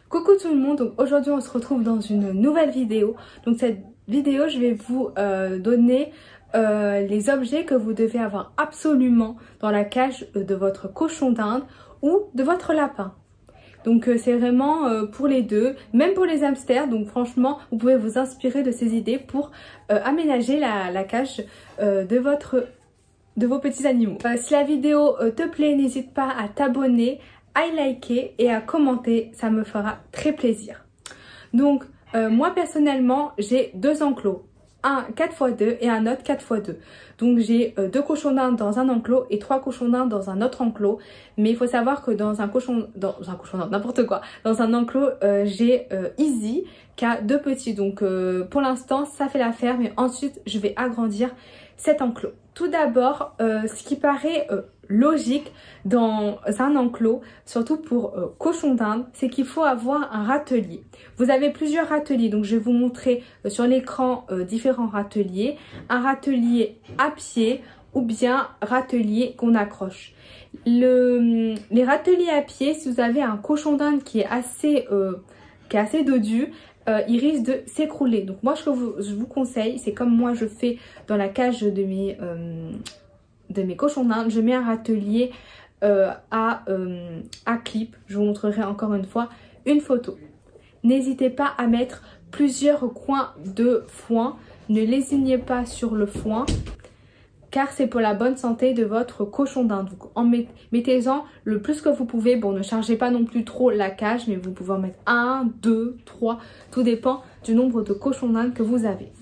Coucou tout le monde, donc aujourd'hui on se retrouve dans une nouvelle vidéo. Donc cette vidéo je vais vous donner les objets que vous devez avoir absolument dans la cage de votre cochon d'Inde ou de votre lapin. Donc c'est vraiment pour les deux, même pour les hamsters. Donc franchement vous pouvez vous inspirer de ces idées pour aménager la cage de vos petits animaux. Si la vidéo te plaît, n'hésite pas à t'abonner, à liker et à commenter, ça me fera très plaisir. Donc moi personnellement j'ai deux enclos, un 4x2 et un autre 4x2. Donc j'ai deux cochons d'Inde dans un enclos et trois cochons d'Inde dans un autre enclos. Mais il faut savoir que dans un cochon d'Inde, n'importe quoi, dans un enclos j'ai Easy qui a deux petits. Donc pour l'instant ça fait l'affaire, mais ensuite je vais agrandir cet enclos. Tout d'abord, ce qui paraît logique dans un enclos, surtout pour cochon d'Inde, c'est qu'il faut avoir un râtelier. Vous avez plusieurs râteliers, donc je vais vous montrer sur l'écran différents râteliers. Un râtelier à pied ou bien râtelier qu'on accroche. Les râteliers à pied, si vous avez un cochon d'Inde qui est assez dodu, il risque de s'écrouler. Donc moi je vous conseille, c'est comme moi je fais dans la cage de mes cochons d'Inde, je mets un râtelier à clip. Je vous montrerai encore une fois une photo. N'hésitez pas à mettre plusieurs coins de foin, ne lésignez pas sur le foin car c'est pour la bonne santé de votre cochon d'Inde. Mettez-en le plus que vous pouvez. Bon, ne chargez pas non plus trop la cage, mais vous pouvez en mettre 1, 2, 3. Tout dépend du nombre de cochons d'Inde que vous avez.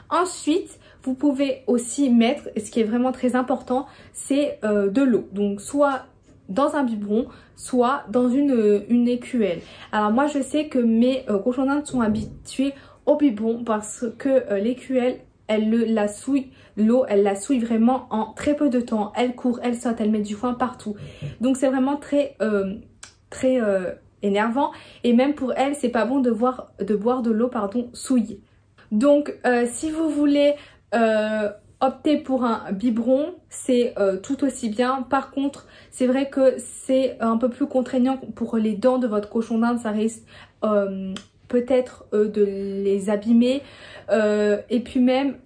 Ensuite, vous pouvez aussi mettre, ce qui est vraiment très important, c'est de l'eau. Donc, soit dans un biberon, soit dans une écuelle. Alors, moi, je sais que mes cochons d'Inde sont habitués au biberon parce que l'écuelle, l'eau, elle la souille vraiment en très peu de temps. Elle court, elle saute, elle met du foin partout. Donc c'est vraiment très énervant. Et même pour elle, c'est pas bon de boire de l'eau souillée. Donc si vous voulez opter pour un biberon, c'est tout aussi bien. Par contre, c'est vrai que c'est un peu plus contraignant pour les dents de votre cochon d'Inde. Ça risque peut-être de les abîmer et puis même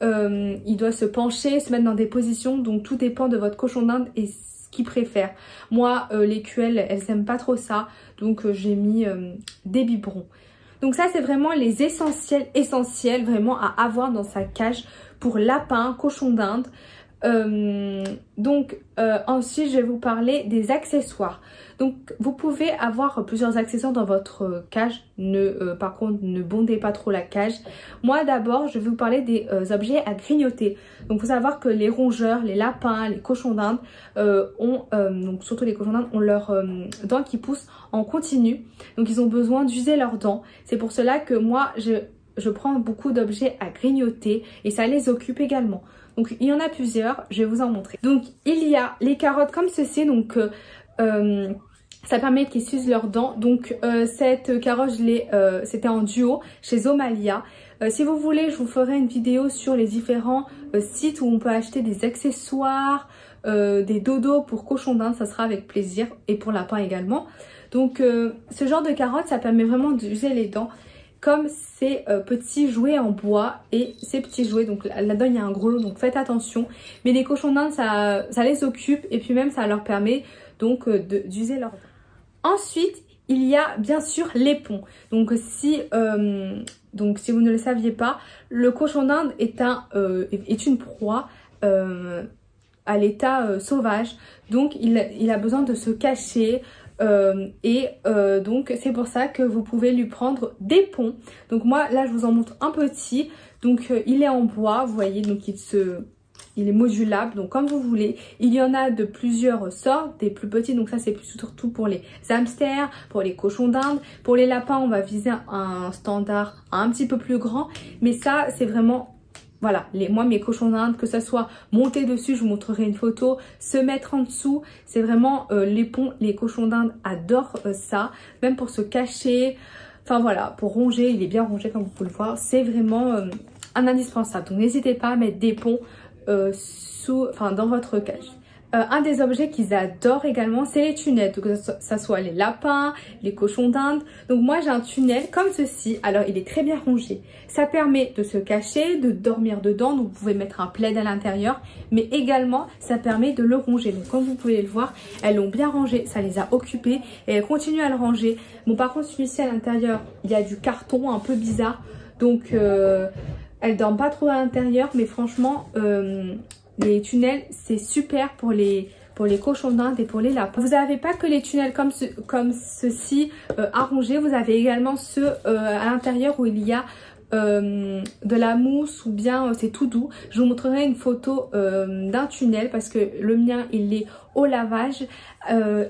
il doit se pencher, se mettre dans des positions, donc tout dépend de votre cochon d'Inde et ce qu'il préfère. Moi les QL elles aiment pas trop ça, donc j'ai mis des biberons. Donc ça c'est vraiment les essentiels vraiment à avoir dans sa cage pour lapin, cochon d'Inde. Ensuite je vais vous parler des accessoires. Donc vous pouvez avoir plusieurs accessoires dans votre cage, par contre ne bondez pas trop la cage. Moi d'abord je vais vous parler des objets à grignoter. Donc il faut savoir que les rongeurs, les lapins, les cochons d'Inde donc surtout les cochons d'Inde ont leurs dents qui poussent en continu. Donc ils ont besoin d'user leurs dents. C'est pour cela que moi je prends beaucoup d'objets à grignoter et ça les occupe également. Donc il y en a plusieurs, je vais vous en montrer. Donc il y a les carottes comme ceci, donc ça permet qu'ils s'usent leurs dents. Donc cette carotte, c'était en duo chez Zomalia. Si vous voulez, je vous ferai une vidéo sur les différents sites où on peut acheter des accessoires, des dodos pour cochons d'Inde, ça sera avec plaisir, et pour lapin également. Donc ce genre de carotte, ça permet vraiment d'user les dents. Comme ces petits jouets en bois et ces petits jouets, donc là-dedans il y a un gros lot, donc faites attention. Mais les cochons d'Inde ça les occupe et puis même ça leur permet donc d'user leurs dents. Ensuite il y a bien sûr les ponts. Donc si vous ne le saviez pas, le cochon d'Inde est une proie à l'état sauvage. Donc il a besoin de se cacher. Donc c'est pour ça que vous pouvez lui prendre des ponts. Donc moi là je vous en montre un petit. Donc il est en bois, vous voyez, donc il est modulable, donc comme vous voulez. Il y en a de plusieurs sortes, des plus petits, donc ça c'est surtout pour les hamsters, pour les cochons d'Inde. Pour les lapins on va viser un standard un petit peu plus grand, mais ça c'est vraiment... Voilà, moi mes cochons d'Inde, que ça soit monter dessus, je vous montrerai une photo, se mettre en dessous, c'est vraiment les ponts, les cochons d'Inde adorent ça, même pour se cacher, enfin voilà, pour ronger, il est bien rongé comme vous pouvez le voir, c'est vraiment un indispensable. Donc n'hésitez pas à mettre des ponts dans votre cage. Un des objets qu'ils adorent également, c'est les tunnels, donc que ça soit les lapins, les cochons d'Inde. Donc moi j'ai un tunnel comme ceci, alors il est très bien rangé. Ça permet de se cacher, de dormir dedans, donc vous pouvez mettre un plaid à l'intérieur, mais également ça permet de le ranger. Donc comme vous pouvez le voir, elles l'ont bien rangé, ça les a occupés et elles continuent à le ranger. Bon par contre celui-ci à l'intérieur, il y a du carton un peu bizarre, donc elles dorment pas trop à l'intérieur, mais franchement... les tunnels, c'est super pour les cochons d'Inde et pour les lapins. Vous n'avez pas que les tunnels comme ceci à ranger, vous avez également ceux à l'intérieur où il y a de la mousse ou bien c'est tout doux. Je vous montrerai une photo d'un tunnel parce que le mien il est au lavage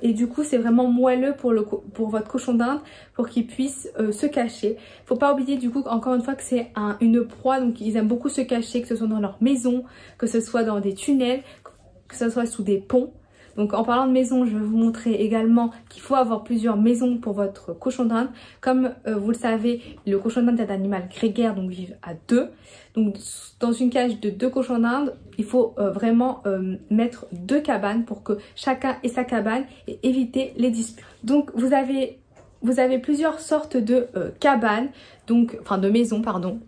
et du coup c'est vraiment moelleux pour votre cochon d'Inde pour qu'il puisse se cacher. Faut pas oublier du coup encore une fois que c'est une proie, donc ils aiment beaucoup se cacher, que ce soit dans leur maison, que ce soit dans des tunnels, que ce soit sous des ponts. Donc en parlant de maison, je vais vous montrer également qu'il faut avoir plusieurs maisons pour votre cochon d'Inde. Comme vous le savez, le cochon d'Inde est un animal grégaire, donc vivent à deux. Donc dans une cage de 2 cochons d'Inde, il faut vraiment mettre 2 cabanes pour que chacun ait sa cabane et éviter les disputes. Donc vous avez plusieurs sortes de cabanes, donc enfin de maisons pardon.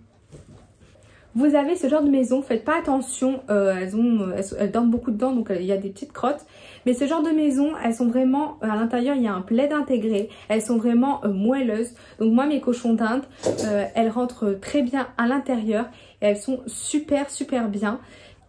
Vous avez ce genre de maison, faites pas attention, elles dorment beaucoup dedans, donc il y a des petites crottes. Mais ce genre de maison, elles sont vraiment, à l'intérieur il y a un plaid intégré, elles sont vraiment moelleuses. Donc moi mes cochons d'Inde, elles rentrent très bien à l'intérieur et elles sont super bien.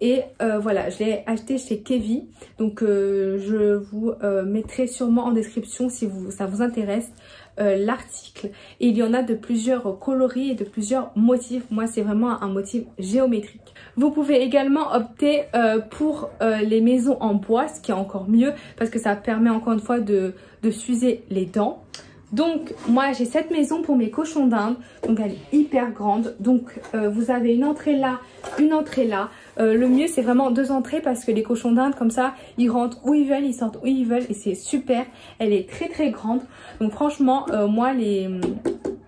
Et voilà, je l'ai acheté chez Kevi, donc je vous mettrai sûrement en description si ça vous intéresse. L'article, et il y en a de plusieurs coloris et de plusieurs motifs. Moi c'est vraiment un motif géométrique. Vous pouvez également opter pour les maisons en bois, ce qui est encore mieux parce que ça permet encore une fois de s'user les dents. Donc moi j'ai cette maison pour mes cochons d'Inde, donc elle est hyper grande. Donc vous avez une entrée là, une entrée là. Le mieux c'est vraiment 2 entrées parce que les cochons d'Inde comme ça ils rentrent où ils veulent, ils sortent où ils veulent et c'est super. Elle est très grande. Donc franchement moi les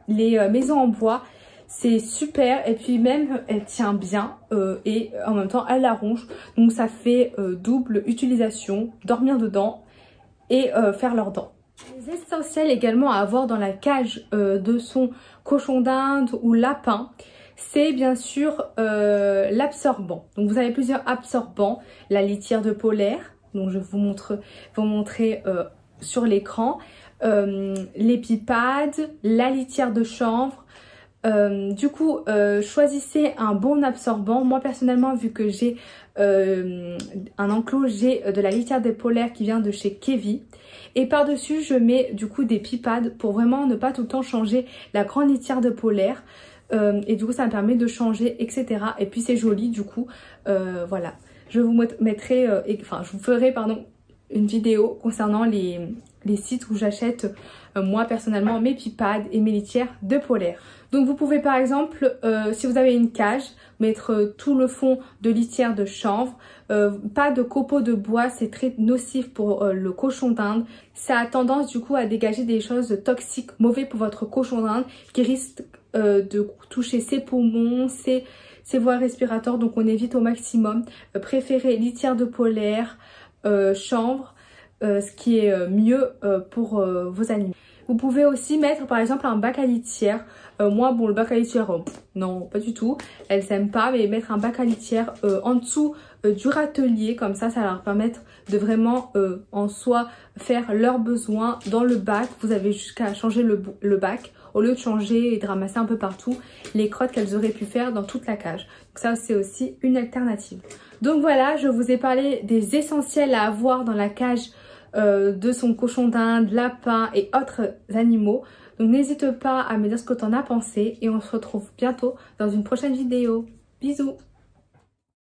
maisons en bois c'est super et puis même elle tient bien et en même temps elle la ronge. Donc ça fait double utilisation, dormir dedans et faire leurs dents. Les essentiels également à avoir dans la cage de son cochon d'Inde ou lapin, c'est bien sûr l'absorbant. Donc vous avez plusieurs absorbants, la litière de polaire, donc je vais vous montrer sur l'écran, l'épipade, la litière de chanvre. Du coup choisissez un bon absorbant. Moi personnellement vu que j'ai un enclos, j'ai de la litière des polaires qui vient de chez Kevi et par dessus je mets du coup des pipades pour vraiment ne pas tout le temps changer la grande litière de polaire et du coup ça me permet de changer etc. Et puis c'est joli du coup voilà. Je vous mettrai je vous ferai une vidéo concernant les sites où j'achète moi personnellement mes pipades et mes litières de polaire. Donc vous pouvez par exemple si vous avez une cage mettre tout le fond de litière de chanvre, pas de copeaux de bois, c'est très nocif pour le cochon d'Inde. Ça a tendance du coup à dégager des choses toxiques, mauvais pour votre cochon d'Inde qui risquent de toucher ses poumons, ses voies respiratoires, donc on évite au maximum. Préférez litière de polaire, chanvre, ce qui est mieux pour vos animaux. Vous pouvez aussi mettre par exemple un bac à litière. Moi bon le bac à litière non pas du tout, elles n'aiment pas, mais mettre un bac à litière en dessous du râtelier, comme ça leur permettre de en soi faire leurs besoins dans le bac. Vous avez jusqu'à changer le bac au lieu de changer et de ramasser un peu partout les crottes qu'elles auraient pu faire dans toute la cage. Donc ça c'est aussi une alternative. Donc voilà, je vous ai parlé des essentiels à avoir dans la cage de son cochon d'Inde, lapin et autres animaux. Donc n'hésite pas à me dire ce que tu en as pensé et on se retrouve bientôt dans une prochaine vidéo. Bisous!